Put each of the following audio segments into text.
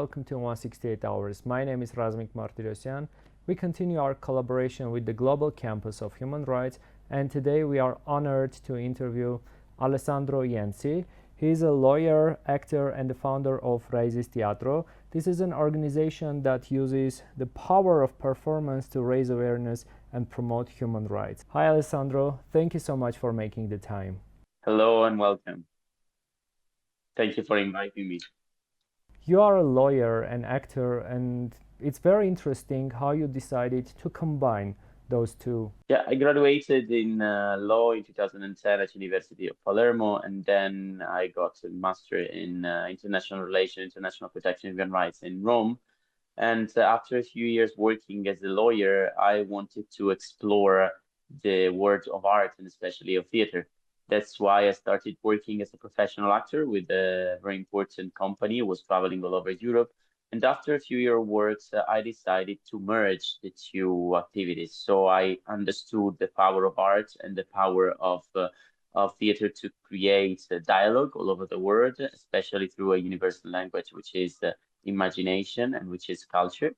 welcome to 168 Hours. My name is Razmik Martirosyan. We continue our collaboration with the Global Campus of Human Rights, and today we are honored to interview Alessandro Ienzi. He is a lawyer, actor, and the founder of Raizes Teatro. This is an organization that uses the power of performance to raise awareness and promote human rights. Hi, Alessandro. Thank you so much for making the time. Hello and welcome. Thank you for inviting me. You are a lawyer and actor, and it's very interesting how you decided to combine those two. Yeah, I graduated in law in 2010 at University of Palermo, and then I got a master in international relations, international protection of human rights in Rome. And after a few years working as a lawyer, I wanted to explore the world of art and especially of theater. That's why I started working as a professional actor with a very important company. I was traveling all over Europe. And after a few year works, I decided to merge the two activities. So I understood the power of art and the power of theater to create a dialogue all over the world, especially through a universal language, which is imagination and which is culture.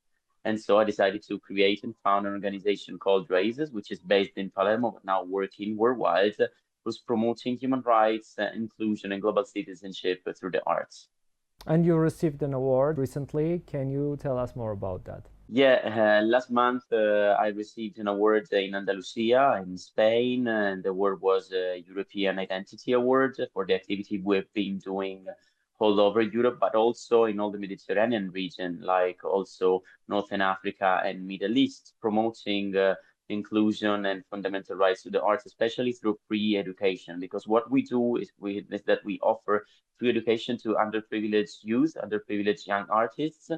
And so I decided to create and found an organization called Raizes, which is based in Palermo, but now working worldwide, who's promoting human rights, inclusion, and global citizenship through the arts. And you received an award recently. Can you tell us more about that? Yeah, last month I received an award in Andalusia in Spain, and the award was a European Identity Award for the activity we've been doing all over Europe, but also in all the Mediterranean region, like also Northern Africa and Middle East, promoting inclusion and fundamental rights to the arts, especially through free education. Because what we do is that we offer free education to underprivileged youth, underprivileged young artists,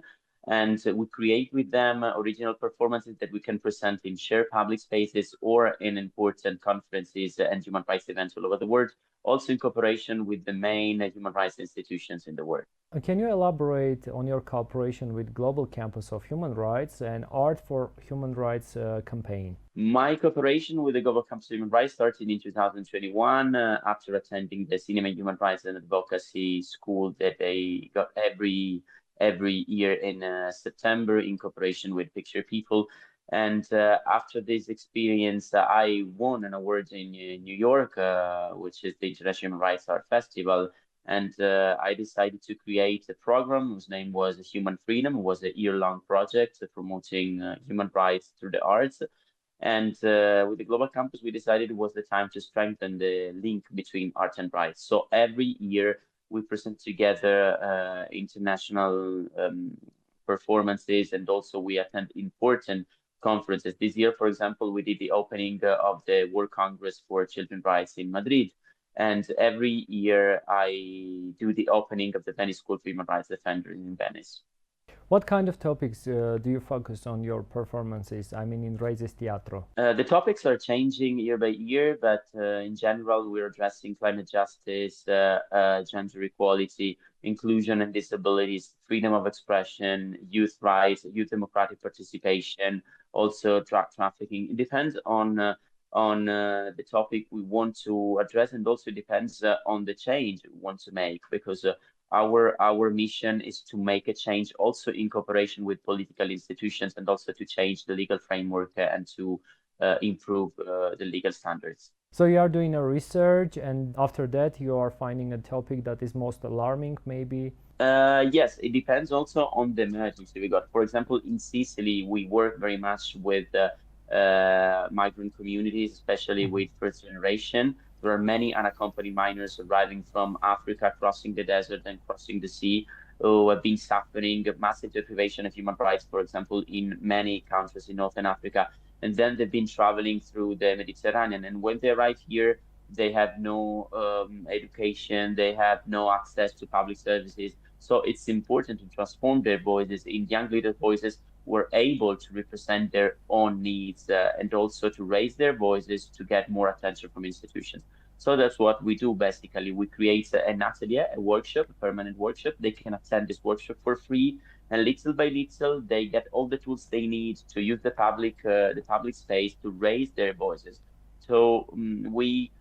and we create with them original performances that we can present in shared public spaces or in important conferences and human rights events all over the world, also in cooperation with the main human rights institutions in the world. Can you elaborate on your cooperation with Global Campus of Human Rights and Art for Human Rights campaign? My cooperation with the Global Campus of Human Rights started in 2021 after attending the Cinema and Human Rights and Advocacy School that they got every year in September in cooperation with Picture People. And after this experience, I won an award in New York, which is the International Human Rights Art Festival. And I decided to create a program whose name was Human Freedom. It was a year-long project promoting human rights through the arts. And with the Global Campus, we decided it was the time to strengthen the link between art and rights. So every year, we present together international performances, and also we attend important conferences. This year, for example, we did the opening of the World Congress for Children's Rights in Madrid. And every year I do the opening of the Venice School for Human Rights Defenders in Venice. What kind of topics do you focus on your performances? I mean, in Raizes Teatro. The topics are changing year by year, but in general, we're addressing climate justice, gender equality, inclusion and disabilities, freedom of expression, youth rights, youth democratic participation, also drug trafficking. It depends on the topic we want to address, and also depends on the change we want to make, because our mission is to make a change also in cooperation with political institutions, and also to change the legal framework and to improve the legal standards. So you are doing a research, and after that you are finding a topic that is most alarming, maybe? Yes, it depends also on the emergency we got. For example, in Sicily, we work very much with migrant communities, especially with first generation. There are many unaccompanied minors arriving from Africa, crossing the desert and crossing the sea, who have been suffering massive deprivation of human rights, for example, in many countries in Northern Africa. And then they've been traveling through the Mediterranean. And when they arrive here, they have no education, they have no access to public services. So it's important to transform their voices in young leader voices who are able to represent their own needs and also to raise their voices to get more attention from institutions. So that's what we do, basically. We create an atelier, a workshop, a permanent workshop. They can attend this workshop for free, and little by little, they get all the tools they need to use the public space to raise their voices. So we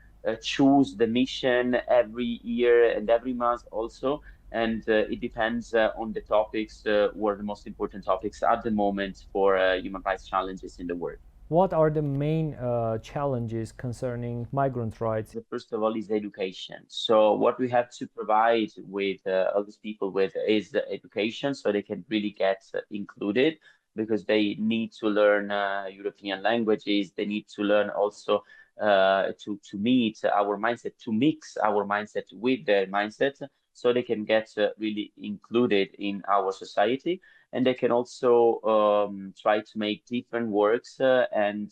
choose the mission every year and every month also, And it depends on the topics or the most important topics at the moment for human rights challenges in the world. What are the main challenges concerning migrant rights? The first of all is education. So what we have to provide with all these people with is the education, so they can really get included, because they need to learn European languages. They need to learn also to meet our mindset, to mix our mindset with their mindset, so they can get really included in our society. And they can also try to make different works and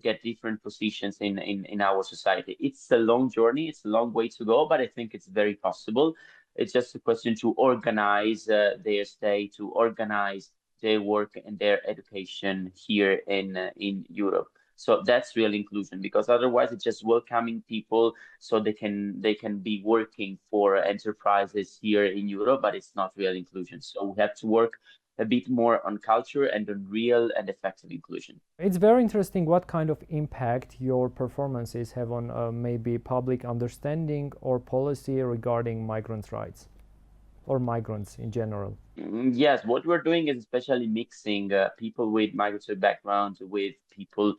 get different positions in our society. It's a long journey. It's a long way to go, but I think it's very possible. It's just a question to organize their stay, to organize their work and their education here in Europe. So that's real inclusion, because otherwise it's just welcoming people so they can be working for enterprises here in Europe, but it's not real inclusion. So we have to work a bit more on culture and on real and effective inclusion. It's very interesting what kind of impact your performances have on maybe public understanding or policy regarding migrant rights or migrants in general. Yes, what we're doing is especially mixing people with migratory background with people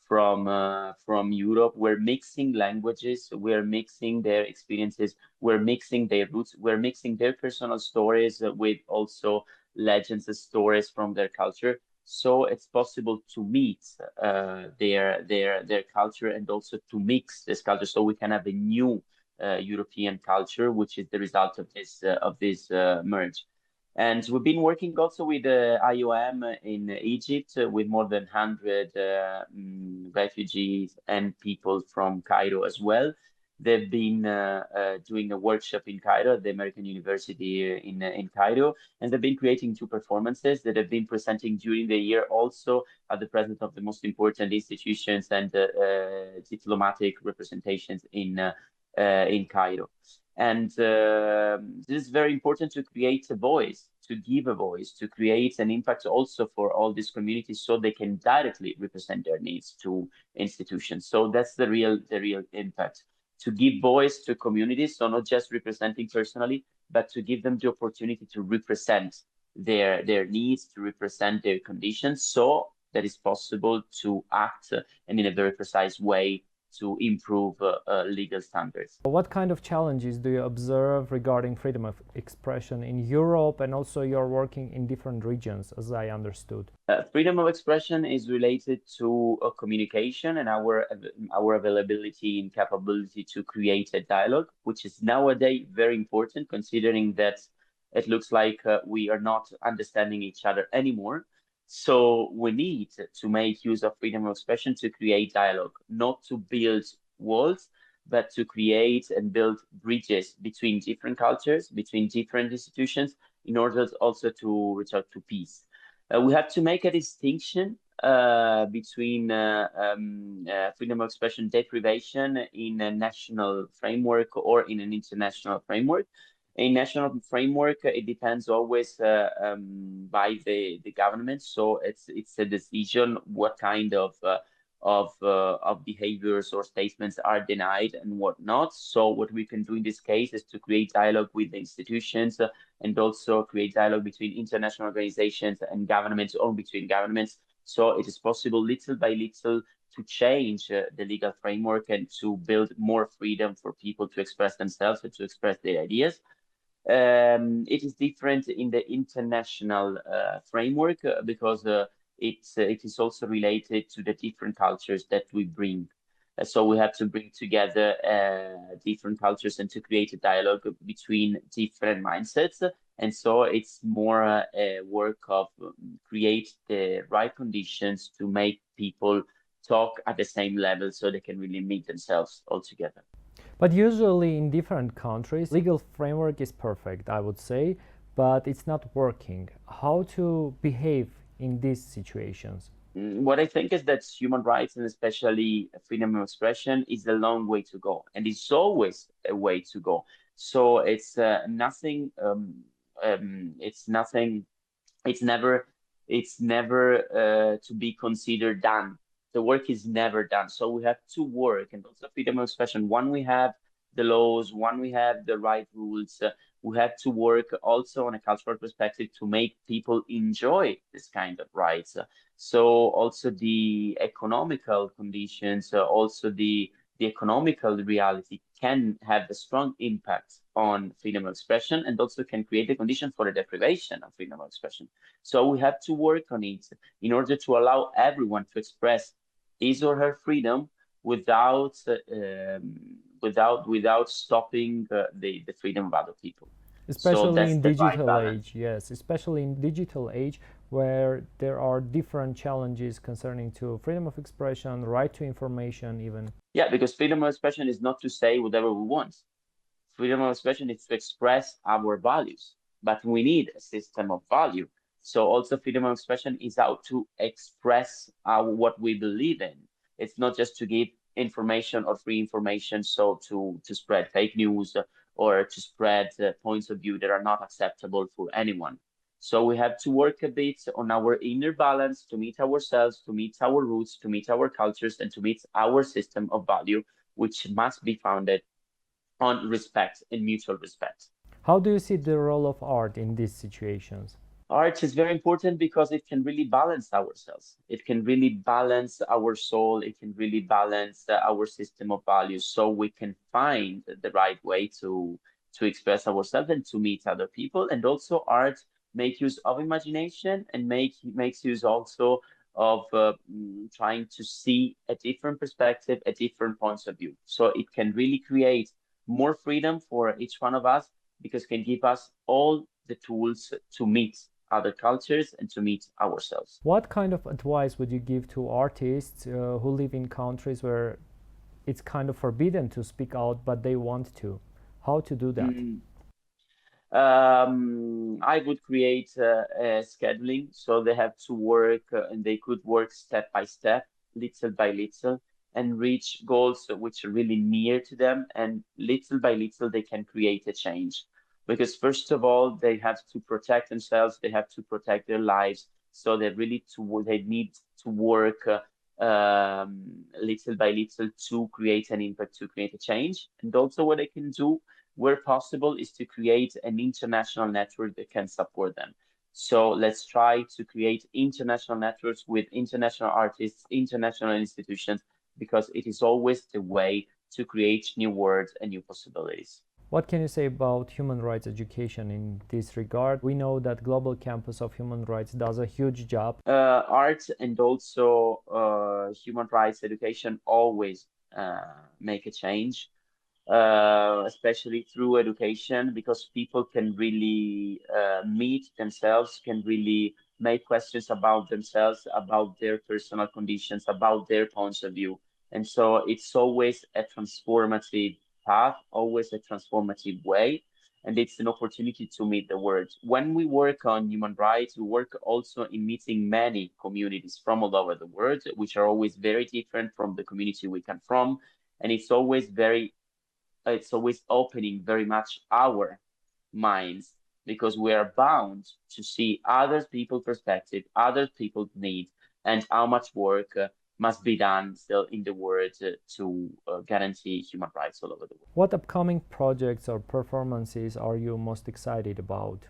from Europe. We're mixing languages, we're mixing their experiences, we're mixing their roots, we're mixing their personal stories with also legends and stories from their culture. So it's possible to meet their culture and also to mix this culture, so we can have a new European culture, which is the result of this merge. And we've been working also with IOM in Egypt with more than 100 refugees and people from Cairo as well. They've been doing a workshop in Cairo, the American University in Cairo, and they've been creating two performances that have been presenting during the year, also at the presence of the most important institutions and diplomatic representations in Cairo. And this is very important to create a voice, to give a voice, to create an impact also for all these communities, so they can directly represent their needs to institutions. So that's the real impact, to give voice to communities. So not just representing personally, but to give them the opportunity to represent their needs, to represent their conditions, so that it's possible to act and in a very precise way to improve legal standards. What kind of challenges do you observe regarding freedom of expression in Europe, and also you're working in different regions, as I understood? Freedom of expression is related to communication and our availability and capability to create a dialogue, which is nowadays very important, considering that it looks like we are not understanding each other anymore. So we need to make use of freedom of expression to create dialogue, not to build walls, but to create and build bridges between different cultures, between different institutions, in order also to reach out to peace. We have to make a distinction between freedom of expression deprivation in a national framework or in an international framework. A national framework, it depends always by the government. So it's a decision what kind of behaviors or statements are denied and what not. So what we can do in this case is to create dialogue with the institutions and also create dialogue between international organizations and governments, or between governments. So it is possible little by little to change the legal framework and to build more freedom for people to express themselves and to express their ideas. It is different in the international framework because it is also related to the different cultures that we bring. So we have to bring together different cultures and to create a dialogue between different mindsets. And so it's more a work of create the right conditions to make people talk at the same level, so they can really meet themselves all together. But usually in different countries, legal framework is perfect, I would say, but it's not working. How to behave in these situations? What I think is that human rights, and especially freedom of expression, is a long way to go, and it's always a way to go. So it's nothing. It's nothing. It's never to be considered done. The work is never done. So we have to work, and also freedom of expression. One, we have the laws. One, we have the right rules. We have to work also on a cultural perspective to make people enjoy this kind of rights. So also the economical conditions, also the economical reality can have a strong impact on freedom of expression and also can create the condition for a deprivation of freedom of expression. So we have to work on it in order to allow everyone to express his or her freedom without without stopping the freedom of other people. Especially in That's the right digital balance. age, yes, especially in digital age where there are different challenges concerning to freedom of expression, right to information even. Yeah, because freedom of expression is not to say whatever we want. Freedom of expression is to express our values, but we need a system of value. So also freedom of expression is how to express what we believe in. It's not just to give information or free information, so to spread fake news or to spread points of view that are not acceptable for anyone. So we have to work a bit on our inner balance to meet ourselves, to meet our roots, to meet our cultures, and to meet our system of value, which must be founded on respect and mutual respect. How do you see the role of art in these situations? Art is very important because it can really balance ourselves. It can really balance our soul. It can really balance our system of values, so we can find the right way to express ourselves and to meet other people. And also, art make use of imagination and makes use also of trying to see a different perspective, a different points of view. So it can really create more freedom for each one of us because it can give us all the tools to meet other cultures and to meet ourselves. What kind of advice would you give to artists who live in countries where it's kind of forbidden to speak out, but they want to? How to do that? I would create a scheduling so they have to work and they could work step by step, little by little, and reach goals which are really near to them. And little by little, they can create a change. Because first of all, they have to protect themselves, they have to protect their lives. So they need to work little by little to create an impact, to create a change. And also what they can do where possible is to create an international network that can support them. So let's try to create international networks with international artists, international institutions, because it is always the way to create new words and new possibilities. What can you say about human rights education in this regard? We know that Global Campus of Human Rights does a huge job. Art and also human rights education always make a change, especially through education, because people can really meet themselves, can really make questions about themselves, about their personal conditions, about their points of view. And so it's always a transformative path, always a transformative way. And it's an opportunity to meet the world. When we work on human rights, we work also in meeting many communities from all over the world, which are always very different from the community we come from. And it's always opening very much our minds because we are bound to see other people's perspective, other people's needs, and how much work must be done still in the world to guarantee human rights all over the world. What upcoming projects or performances are you most excited about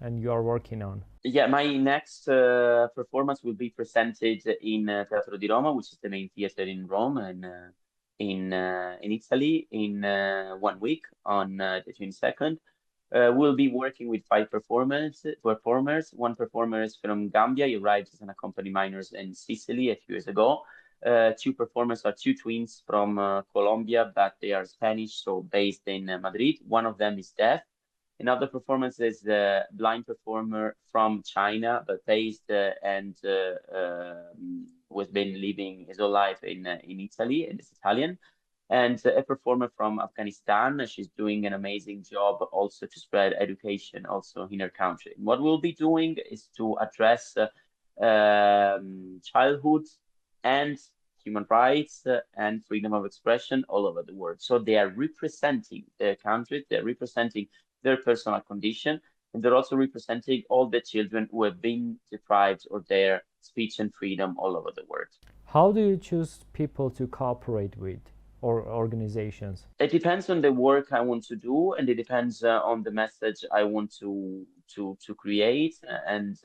and you are working on? Yeah, my next performance will be presented in Teatro di Roma, which is the main theater in Rome and in Italy in 1 week on the 22nd. We'll be working with 5 performers. One performer is from Gambia. He arrived as an accompanied minors in Sicily a few years ago. 2 performers are 2 twins from Colombia, but they are Spanish, so based in Madrid. One of them is deaf. Another performance is the blind performer from China, but based and was been living his whole life in Italy, and is Italian. And a performer from Afghanistan. She's doing an amazing job also to spread education also in her country. And what we'll be doing is to address childhood and human rights and freedom of expression all over the world. So they are representing their country, they're representing their personal condition, and they're also representing all the children who have been deprived of their speech and freedom all over the world. How do you choose people to cooperate with? or organizations? It depends on the work I want to do, and it depends on the message I want to create, and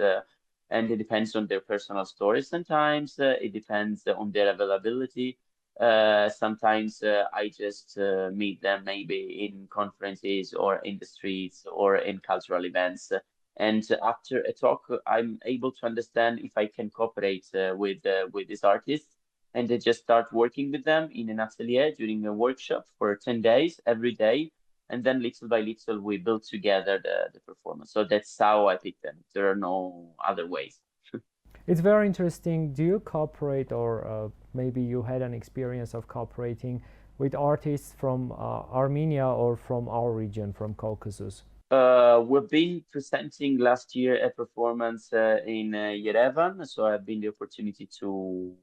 it depends on their personal stories. Sometimes it depends on their availability. Sometimes I just meet them maybe in conferences or in the streets or in cultural events. And after a talk, I'm able to understand if I can cooperate with this artist, and I just start working with them in an atelier during a workshop for 10 days every day. And then little by little, we build together the performance. So that's how I pick them. There are no other ways. It's very interesting. Do you cooperate, or maybe you had an experience of cooperating with artists from Armenia or from our region, from Caucasus? We've been presenting last year a performance in Yerevan, so I've been the opportunity to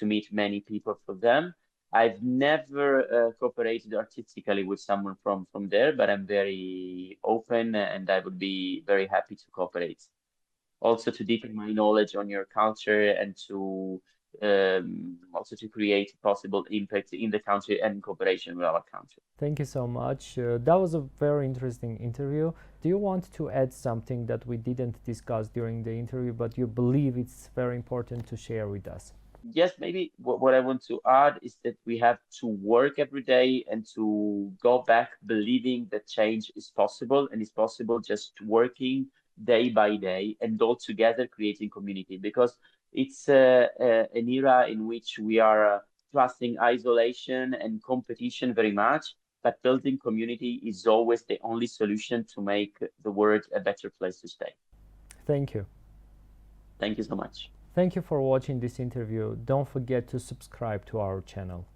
meet many people from them. I've never cooperated artistically with someone from there, but I'm very open and I would be very happy to cooperate. Also to deepen my knowledge on your culture and to also to create possible impact in the country and cooperation with our country. Thank you so much. That was a very interesting interview. Do you want to add something that we didn't discuss during the interview, but you believe it's very important to share with us? Yes, maybe what I want to add is that we have to work every day and to go back believing that change is possible, and it's possible just working day by day and all together creating community, because it's an era in which we are trusting isolation and competition very much, but building community is always the only solution to make the world a better place to stay. Thank you. Thank you so much. Thank you for watching this interview. Don't forget to subscribe to our channel.